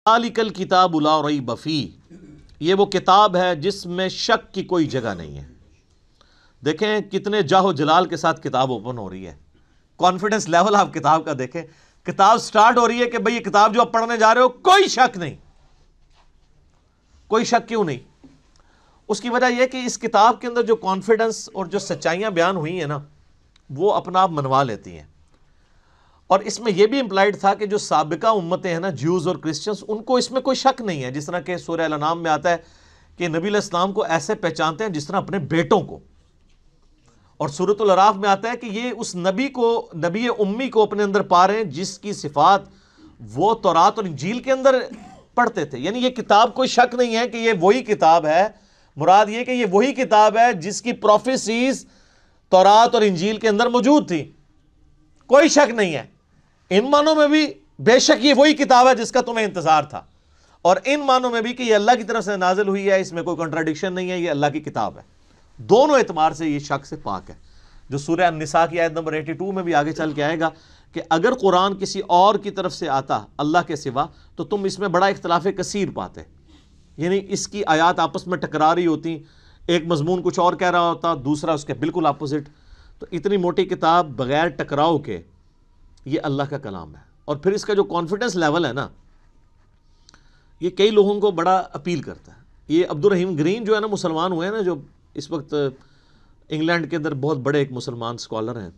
ذالک الکتاب لا ریب فیہ، یہ وہ کتاب ہے جس میں شک کی کوئی جگہ نہیں ہے۔ دیکھیں کتنے جاہ و جلال کے ساتھ کتاب اوپن ہو رہی ہے، کانفیڈنس لیول آپ کتاب کا دیکھیں۔ کتاب سٹارٹ ہو رہی ہے کہ بھئی یہ کتاب جو آپ پڑھنے جا رہے ہو کوئی شک نہیں۔ کوئی شک کیوں نہیں؟ اس کی وجہ یہ کہ اس کتاب کے اندر جو کانفیڈنس اور جو سچائیاں بیان ہوئی ہیں نا، وہ اپنا آپ منوا لیتی ہیں۔ اور اس میں یہ بھی امپلائڈ تھا کہ جو سابقہ امتیں ہیں نا، جیوز اور کرسچنز، ان کو اس میں کوئی شک نہیں ہے۔ جس طرح کہ سورہ الانعام میں آتا ہے کہ نبی علیہ السلام کو ایسے پہچانتے ہیں جس طرح اپنے بیٹوں کو، اور سورۃ الاعراف میں آتا ہے کہ یہ اس نبی کو، نبی امی کو اپنے اندر پا رہے ہیں جس کی صفات وہ تورات اور انجیل کے اندر پڑھتے تھے۔ یعنی یہ کتاب کوئی شک نہیں ہے کہ یہ وہی کتاب ہے، مراد یہ کہ یہ وہی کتاب ہے جس کی پروفیسیز تورات اور انجیل کے اندر موجود تھی، کوئی شک نہیں ہے۔ ان معنوں میں بھی بے شک یہ وہی کتاب ہے جس کا تمہیں انتظار تھا، اور ان معنوں میں بھی کہ یہ اللہ کی طرف سے نازل ہوئی ہے، اس میں کوئی کنٹراڈکشن نہیں ہے، یہ اللہ کی کتاب ہے۔ دونوں اعتبار سے یہ شک سے پاک ہے، جو سورہ النساء کی آیت نمبر 82 میں بھی آگے چل کے آئے گا کہ اگر قرآن کسی اور کی طرف سے آتا اللہ کے سوا تو تم اس میں بڑا اختلاف کثیر پاتے، یعنی اس کی آیات آپس میں ٹکرا رہی ہوتی، ایک مضمون کچھ اور کہہ رہا ہوتا، دوسرا اس کے بالکل اپوزٹ۔ تو اتنی موٹی کتاب بغیر ٹکراؤ کے یہ اللہ کا کلام ہے۔ اور پھر اس کا جو کانفیڈنس لیول ہے نا، یہ کئی لوگوں کو بڑا اپیل کرتا ہے۔ یہ عبد الرحیم گرین جو ہے نا، مسلمان ہوئے ہیں نا، جو اس وقت انگلینڈ کے اندر بہت بڑے ایک مسلمان سکالر ہیں،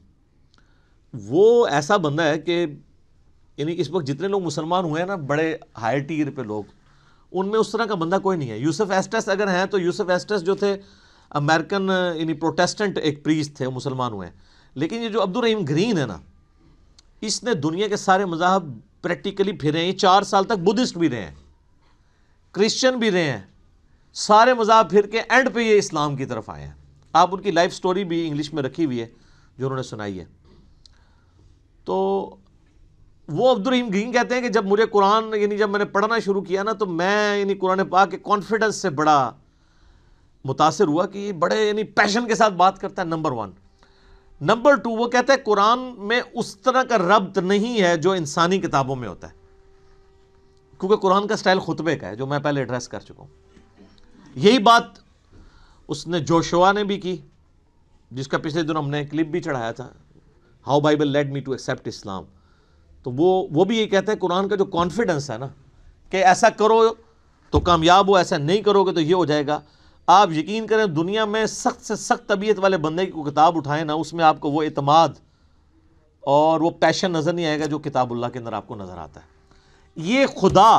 وہ ایسا بندہ ہے کہ یعنی اس وقت جتنے لوگ مسلمان ہوئے ہیں نا، بڑے ہائی ٹیر پہ لوگ، ان میں اس طرح کا بندہ کوئی نہیں ہے۔ یوسف ایسٹس اگر ہیں تو یوسف ایسٹس جو تھے امریکن یعنی پروٹیسٹنٹ ایک پریسٹ تھے، مسلمان ہوئے ہیں۔ لیکن یہ جو عبد الرحیم گرین ہے نا، اس نے دنیا کے سارے مذاہب پریکٹیکلی پھرے ہیں۔ یہ 4 سال تک بدھسٹ بھی رہے ہیں، کرسچن بھی رہے ہیں، سارے مذاہب پھر کے اینڈ پہ یہ اسلام کی طرف آئے ہیں۔ آپ ان کی لائف سٹوری بھی انگلش میں رکھی ہوئی ہے جو انہوں نے سنائی ہے۔ تو وہ عبد الرحیم گرین کہتے ہیں کہ جب مجھے قرآن یعنی جب میں نے پڑھنا شروع کیا نا، تو میں یعنی قرآن پاک کے کانفیڈنس سے بڑا متاثر ہوا کہ یہ بڑے یعنی پیشن کے ساتھ بات کرتا ہے، نمبر 1۔ نمبر 2، وہ کہتا ہے قرآن میں اس طرح کا ربط نہیں ہے جو انسانی کتابوں میں ہوتا ہے، کیونکہ قرآن کا سٹائل خطبے کا ہے، جو میں پہلے ایڈریس کر چکا ہوں۔ یہی بات اس نے جوشوا نے بھی کی، جس کا پچھلے دن ہم نے کلپ بھی چڑھایا تھا، how Bible led me to accept Islam. تو وہ بھی یہ کہتے ہیں قرآن کا جو کانفیڈنس ہے نا، کہ ایسا کرو تو کامیاب ہو، ایسا نہیں کرو گے تو یہ ہو جائے گا۔ آپ یقین کریں دنیا میں سخت سے سخت طبیعت والے بندے کی کتاب اٹھائیں نا، اس میں آپ کو وہ اعتماد اور وہ پیشن نظر نہیں آئے گا جو کتاب اللہ کے اندر آپ کو نظر آتا ہے۔ یہ خدا،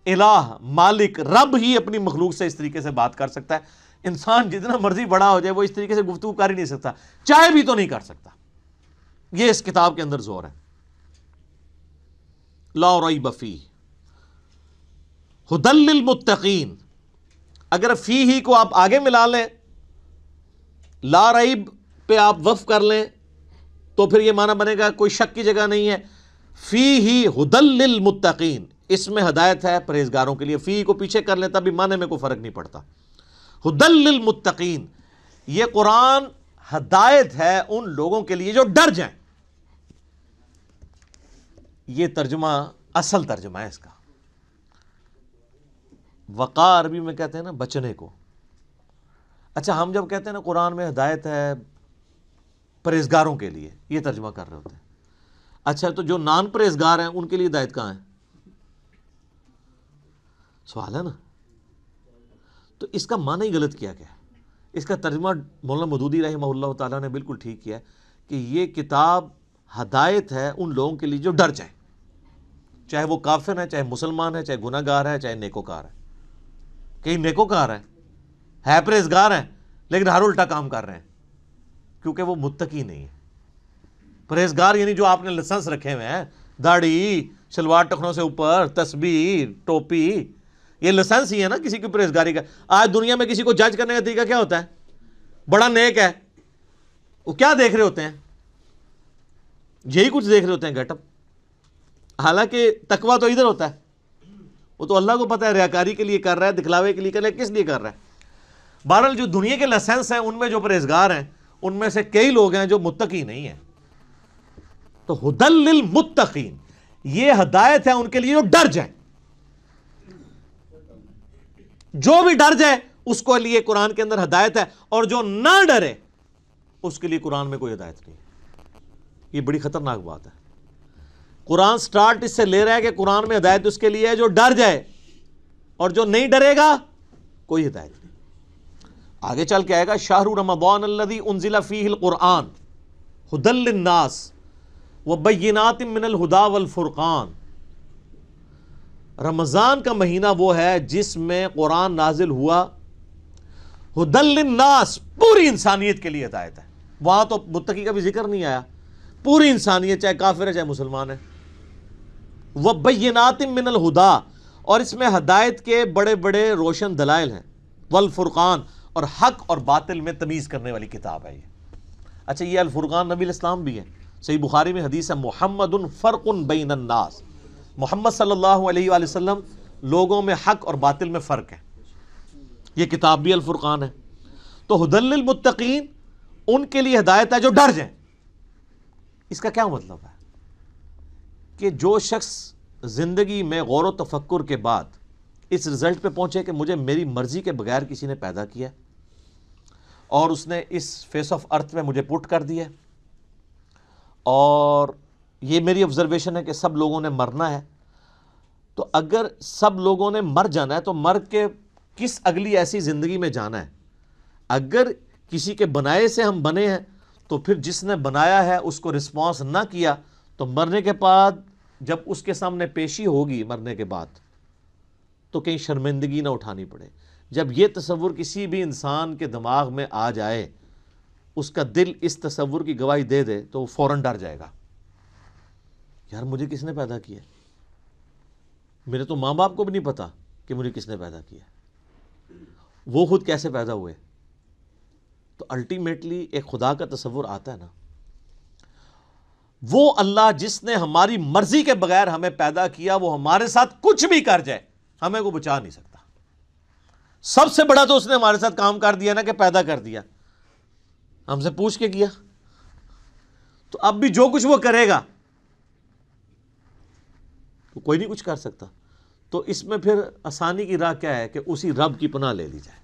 الہ، مالک، رب ہی اپنی مخلوق سے اس طریقے سے بات کر سکتا ہے۔ انسان جتنا مرضی بڑا ہو جائے وہ اس طریقے سے گفتگو کر ہی نہیں سکتا، چاہے بھی تو نہیں کر سکتا۔ یہ اس کتاب کے اندر زور ہے۔ لا ریب فیہ ھدی للمتقین، اگر فی ہی کو آپ آگے ملا لیں، لا ریب پہ آپ وقف کر لیں، تو پھر یہ معنی بنے گا کوئی شک کی جگہ نہیں ہے۔ فی ہی ھدی للمتقین، اس میں ہدایت ہے پرہیزگاروں کے لیے۔ فی کو پیچھے کر لیں تب بھی معنی میں کوئی فرق نہیں پڑتا۔ ھدی للمتقین، یہ قرآن ہدایت ہے ان لوگوں کے لیے جو ڈر جائیں۔ یہ ترجمہ اصل ترجمہ ہے اس کا۔ وقا عربی میں کہتے ہیں نا بچنے کو۔ اچھا ہم جب کہتے ہیں نا قرآن میں ہدایت ہے پرہیزگاروں کے لیے، یہ ترجمہ کر رہے ہوتے ہیں۔ اچھا تو جو نان پرہیزگار ہیں ان کے لیے ہدایت کہاں ہے؟ سوال ہے نا۔ تو اس کا معنی ہی غلط کیا گیا۔ اس کا ترجمہ مولانا مودودی رحمہ اللہ تعالیٰ نے بالکل ٹھیک کیا کہ یہ کتاب ہدایت ہے ان لوگوں کے لیے جو ڈر جائیں، چاہے وہ کافر ہے، چاہے مسلمان ہے، چاہے گناہ گار ہے، چاہے نیکوکار ہے۔ کئی نیکوکار ہے پرہیزگار ہیں لیکن ہر الٹا کام کر رہے ہیں، کیونکہ وہ متقی نہیں ہے۔ پرہیزگار یعنی جو آپ نے لائسنس رکھے ہوئے ہیں، داڑھی، شلوار ٹخنوں سے اوپر، تسبیح، ٹوپی، یہ لائسنس ہی ہے نا کسی کی پرہیزگاری کا۔ آج دنیا میں کسی کو جج کرنے کا طریقہ کیا ہوتا ہے؟ بڑا نیک ہے، وہ کیا دیکھ رہے ہوتے ہیں؟ یہی کچھ دیکھ رہے ہوتے ہیں، گیٹ اپ۔ حالانکہ تقویٰ تو ادھر ہوتا ہے، وہ تو اللہ کو پتہ ہے ریاکاری کے لیے کر رہا ہے، دکھلاوے کے لیے کر رہا ہے، کس لیے کر رہا ہے۔ بہرحال جو دنیا کے لائسنس ہیں ان میں جو پرہیزگار ہیں ان میں سے کئی لوگ ہیں جو متقی نہیں ہیں۔ تو ھدی للمتقین، یہ ہدایت ہے ان کے لیے جو ڈر جائیں۔ جو بھی ڈر جائے اس کو لیے قرآن کے اندر ہدایت ہے، اور جو نہ ڈرے اس کے لیے قرآن میں کوئی ہدایت نہیں. یہ بڑی خطرناک بات ہے. قرآن سٹارٹ اس سے لے رہا ہے کہ قرآن میں ہدایت اس کے لیے ہے جو ڈر جائے، اور جو نہیں ڈرے گا کوئی ہدایت نہیں. آگے چل کے آئے گا شہر رمضان الذی انزل فیہ القرآن ھدی للناس وبینات من الہدی والفرقان. رمضان کا مہینہ وہ ہے جس میں قرآن نازل ہوا ھدی للناس، پوری انسانیت کے لیے ہدایت ہے. وہاں تو متقی کا بھی ذکر نہیں آیا، پوری انسانیت چاہے کافر ہے چاہے مسلمان ہے. وبینات من الہدی، اور اس میں ہدایت کے بڑے بڑے روشن دلائل ہیں. والفرقان، اور حق اور باطل میں تمیز کرنے والی کتاب ہے یہ. اچھا، یہ الفرقان نبی الاسلام بھی ہے. صحیح بخاری میں حدیث ہے محمد فرق بین الناس، محمد صلی اللہ علیہ وآلہ وسلم لوگوں میں حق اور باطل میں فرق ہے. یہ کتاب بھی الفرقان ہے. تو ھدی للمتقین، ان کے لیے ہدایت ہے جو ڈر جائیں. اس کا کیا مطلب ہے؟ کہ جو شخص زندگی میں غور و تفکر کے بعد اس رزلٹ پہ پہنچے کہ مجھے میری مرضی کے بغیر کسی نے پیدا کیا اور اس نے اس فیس آف ارتھ میں مجھے پٹ کر دیا، اور یہ میری آبزرویشن ہے کہ سب لوگوں نے مرنا ہے، تو اگر سب لوگوں نے مر جانا ہے تو مر کے کس اگلی ایسی زندگی میں جانا ہے؟ اگر کسی کے بنائے سے ہم بنے ہیں تو پھر جس نے بنایا ہے اس کو رسپانس نہ کیا تو مرنے کے بعد جب اس کے سامنے پیشی ہوگی مرنے کے بعد تو کہیں شرمندگی نہ اٹھانی پڑے. جب یہ تصور کسی بھی انسان کے دماغ میں آ جائے، اس کا دل اس تصور کی گواہی دے دے تو وہ فوراً ڈر جائے گا. یار مجھے کس نے پیدا کیا؟ میرے تو ماں باپ کو بھی نہیں پتا کہ مجھے کس نے پیدا کیا، وہ خود کیسے پیدا ہوئے. تو الٹیمیٹلی ایک خدا کا تصور آتا ہے نا. وہ اللہ جس نے ہماری مرضی کے بغیر ہمیں پیدا کیا، وہ ہمارے ساتھ کچھ بھی کر جائے ہمیں کو بچا نہیں سکتا. سب سے بڑا تو اس نے ہمارے ساتھ کام کر دیا نا کہ پیدا کر دیا، ہم سے پوچھ کے کیا. تو اب بھی جو کچھ وہ کرے گا تو کوئی نہیں کچھ کر سکتا. تو اس میں پھر آسانی کی راہ کیا ہے کہ اسی رب کی پناہ لے لی جائے،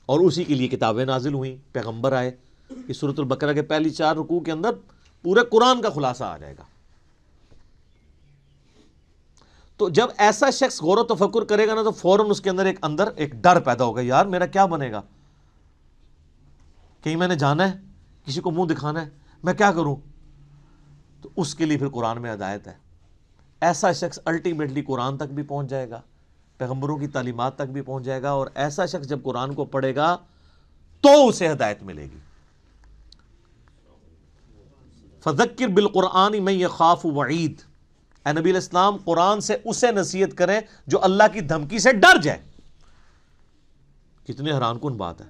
اور اسی کے لیے کتابیں نازل ہوئیں، پیغمبر آئے. کہ سورۃ البقرہ کے پہلی 4 رکوع کے اندر پورے قرآن کا خلاصہ آ جائے گا. تو جب ایسا شخص غور و تفکر کرے گا نا تو فوراً اس کے اندر ایک ڈر پیدا ہوگا، یار میرا کیا بنے گا؟ کہیں میں نے جانا ہے، کسی کو منہ دکھانا ہے، میں کیا کروں؟ تو اس کے لیے پھر قرآن میں ہدایت ہے. ایسا شخص الٹیمیٹلی قرآن تک بھی پہنچ جائے گا، پیغمبروں کی تعلیمات تک بھی پہنچ جائے گا، اور ایسا شخص جب قرآن کو پڑھے گا تو اسے ہدایت ملے گی. فذکر بالقرآن من یخاف وعید، اے نبی علیہ السلام قرآن سے اسے نصیحت کریں جو اللہ کی دھمکی سے ڈر جائے. کتنے حیران کن بات ہے.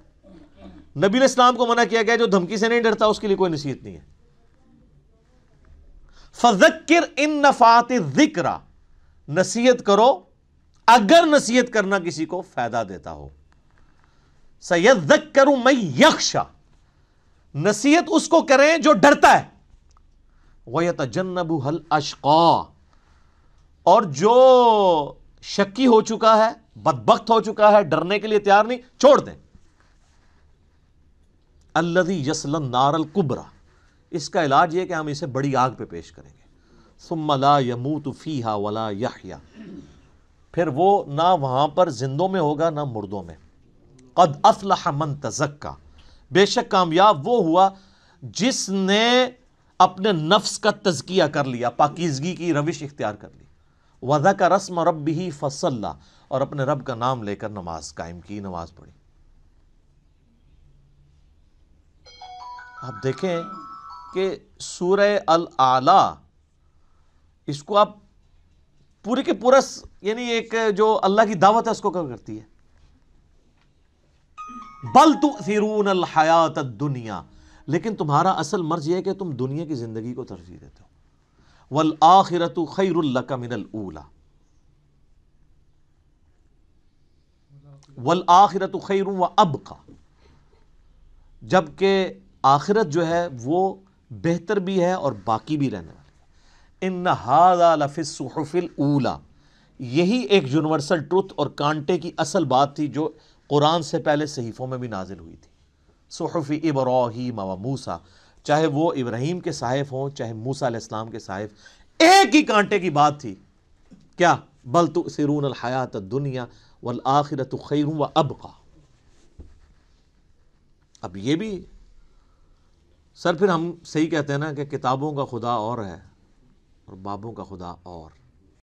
نبی علیہ السلام کو منع کیا گیا جو دھمکی سے نہیں ڈرتا اس کے لیے کوئی نصیحت نہیں ہے. فذکر ان نفعت الذکر، نصیحت کرو اگر نصیحت کرنا کسی کو فائدہ دیتا ہو. سیذکر من یخشی، نصیحت اس کو کریں جو ڈرتا ہے. وَيَتَجَنَّبُهَا الْأَشْقَى، اور جو شکی ہو چکا ہے، بدبخت ہو چکا ہے، ڈرنے کے لیے تیار نہیں، چھوڑ دیں. الَّذِي يَصْلَى النَّارَ الْكُبْرَى، اس کا علاج یہ کہ ہم اسے بڑی آگ پہ پیش کریں گے. ثُمَّ لَا يَمُوتُ فِيهَا وَلَا يَحْيَا، پھر وہ نہ وہاں پر زندوں میں ہوگا نہ مردوں میں. قَدْ أَفْلَحَ مَن تَزَكَّى، بے شک کامیاب وہ ہوا جس نے اپنے نفس کا تزکیہ کر لیا، پاکیزگی کی روش اختیار کر لی. وَذَكَرَ اسْمَ رَبِّهِ فَصَلَّى، اور اپنے رب کا نام لے کر نماز قائم کی، نماز پڑھی. آپ دیکھیں کہ سورہ الاعلیٰ، اس کو آپ پورے کے پورا یعنی ایک جو اللہ کی دعوت ہے اس کو کور کرتی ہے. بل تؤثرون الحیات الدنیا، لیکن تمہارا اصل مرض یہ ہے کہ تم دنیا کی زندگی کو ترجیح دیتے ہو. والآخرۃ خیر لک من الاولی، والآخرۃ خیر وابقی، جبکہ آخرت جو ہے وہ بہتر بھی ہے اور باقی بھی رہنے والی ہے. ان ھذا لفی الصحف الاولی، یہی ایک یونیورسل ٹروتھ اور کانٹے کی اصل بات تھی جو قرآن سے پہلے صحیفوں میں بھی نازل ہوئی تھی. صحف ابراہیم و موسیٰ، چاہے وہ ابراہیم کے صحائف ہوں چاہے موسیٰ علیہ السلام کے صحائف، ایک ہی کانٹے کی بات تھی. کیا؟ بل تؤثرون الحیات الدنیا والآخرۃ خیر وابقیٰ. اب یہ بھی سر پھر ہم صحیح کہتے ہیں نا کہ کتابوں کا خدا اور ہے اور بابوں کا خدا اور.